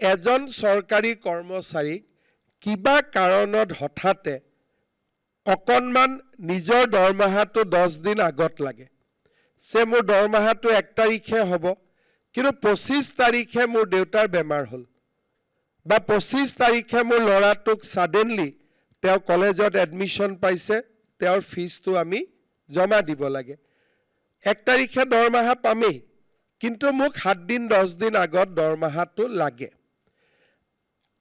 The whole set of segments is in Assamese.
এজন চৰকাৰী কৰ্মচাৰীক কিবা কাৰণত হঠাতে অকণমান নিজৰ দৰমহাটো 10 দিন আগত লাগে সে মোৰ দৰমহাটো 1 তাৰিখে হ'ব কিন্তু 25 তাৰিখে মোৰ দেউতাৰ বেমাৰ হ'ল বা 25 তাৰিখে মোৰ ল'ৰাটোক সাডেনলি তেওঁ কলেজত এডমিশন পাইছে তেওঁৰ ফিজটো আমি জমা দিব লাগে 1 তাৰিখে দৰমহা পামেই কিন্তু মোক 7 দিন 10 দিন আগত দৰমহাটো লাগে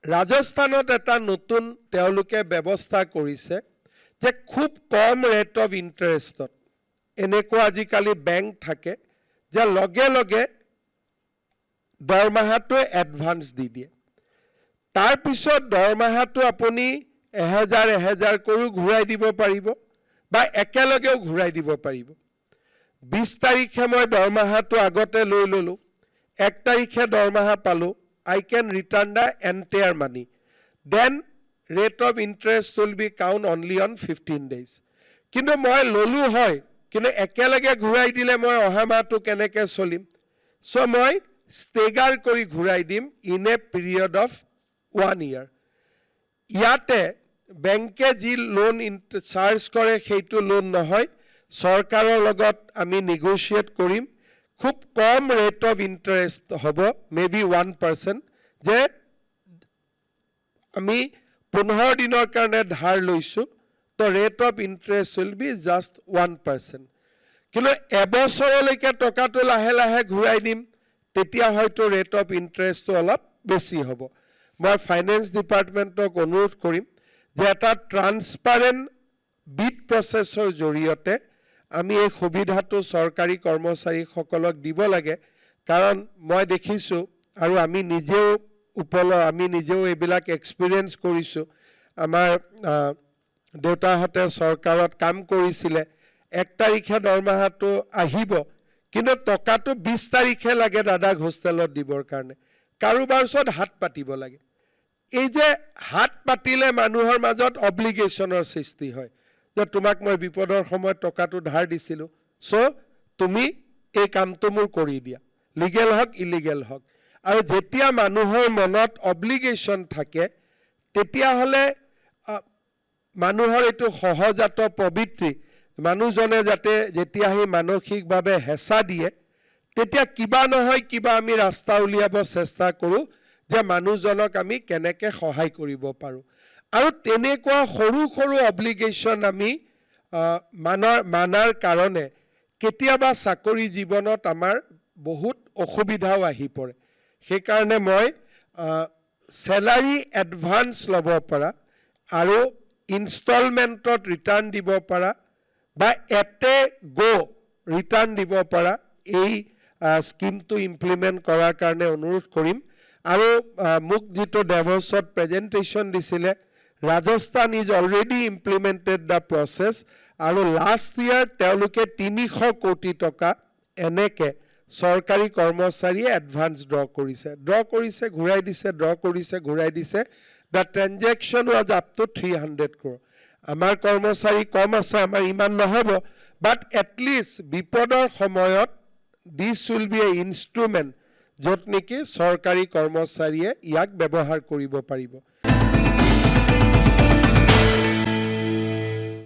ৰাজস্থানত এটা নতুন তেওঁলোকে ব্যৱস্থা কৰিছে যে খুব কম ৰেট অফ ইন্টাৰেষ্টত এনেকুৱা আজিকালি বেংক থাকে যে লগে লগে দৰমহাটো এডভান্স দি দিয়ে তাৰ পিছত দৰমহাটো আপুনি 1000 কৰি ঘূৰাই দিব পাৰিব বা একেলগেও ঘূৰাই দিব পাৰিব 20 তাৰিখে মই দৰমহাটো আগতে লৈ ললো 1 তাৰিখে দৰমহা পালো I can return the entire money then rate of interest will be count only on 15 days কিন্তু মই ললো হয় কিন্তু একেলগে ঘূৰাই দিলে মই অহা মাহটো কেনেকৈ চলিম সো মই ষ্টেগাৰ কৰি ঘূৰাই দিম in a period of 1 year ইয়াতে বেংকে যি লোন চাৰ্জ কৰে সেইটো লোন নহয় চৰকাৰৰ লগত আমি নেগোশিয়েট কৰিম খুব কম ৰেট অফ ইন্টাৰেষ্ট হ'ব মেবি 1% যে আমি 15 দিনৰ কাৰণে ধাৰ লৈছো তো rate of interest will be just 1% কিন্তু এবছৰলৈকে টকাটো লাহে লাহে ঘূৰাই দিম তেতিয়া হয়তো ৰেট অফ ইন্টাৰেষ্টটো অলপ বেছি হ'ব মই ফাইনেন্স ডিপাৰ্টমেণ্টক অনুৰোধ কৰিম যে এটা ট্ৰান্সপাৰেন্ট বিড প্ৰসেছৰ জৰিয়তে আমি এই সুবিধাটো চৰকাৰী কৰ্মচাৰীসকলক দিব লাগে কাৰণ মই দেখিছো আৰু আমি নিজেও এইবিলাক এক্সপেৰিয়েন্স কৰিছো আমাৰ দেউতাহঁতে চৰকাৰত কাম কৰিছিলে 1 তাৰিখে দৰমহাটো আহিব কিন্তু টকাটো 20 তাৰিখে লাগে দাদাক হোষ্টেলত দিবৰ কাৰণে কাৰোবাৰ ওচৰত হাত পাতিব লাগে এই যে হাত পাতিলে মানুহৰ মাজত অব্লিগেশনৰ সৃষ্টি হয় যে তোমাক মই বিপদৰ সময়ত টকাটো ধাৰ দিছিলো সো তুমি এই কামটো মোৰ কৰি দিয়া লিগেল হক ইলিগেল হক আৰু যেতিয়া মানুহৰ মনত অব্লিগেশন থাকে তেতিয়া হলে মানুহৰ এটো সহজাত পবিত্ৰী মানুহজনে যাতে যেতিয়া হি মানসিকভাৱে হেঁচা দিয়ে তেতিয়া কিবা নহয় কিবা আমি ৰাস্তা উলিয়াব চেষ্টা কৰো যে মানুহজনক আমি কেনেকৈ সহায় কৰিব পাৰো আৰু তেনেকুৱা সৰু সৰু অব্লিগেশন আমি মানাৰ কাৰণে কেতিয়াবা চাকৰি জীৱনত আমাৰ বহুত অসুবিধাও আহি পৰে সেই কাৰণে মই স্যালাৰি এডভান্স লব পৰা আৰু ইনষ্টলমেন্টত ৰিটাৰ্ণ দিব পৰা বা এতে গো ৰিটাৰ্ণ দিব পৰা এই স্কিমটো ইমপ্লিমেন্ট কৰাৰ কাৰণে অনুৰোধ কৰিম আৰু মোক যেটো ডেভছত প্ৰেজেন্টেশন দিছিলে Rajasthan is already implemented the process আৰু last year তেওঁলোকে 300 কোটি টকা এনেকে চৰকাৰী কৰ্মচাৰীয়ে এডভান্স ড্ৰ কৰিছে ঘূৰাই দিছে ড্ৰ কৰিছে ঘূৰাই দিছে the transaction was up to 300 crore আমাৰ কৰ্মচাৰী কম আছে আমাৰ ইমান নহব but at least বিপদৰ সময়ত this will be a instrument যত নেকি চৰকাৰী কৰ্মচাৰীয়ে ইয়াক ব্যৱহাৰ কৰিব পাৰিব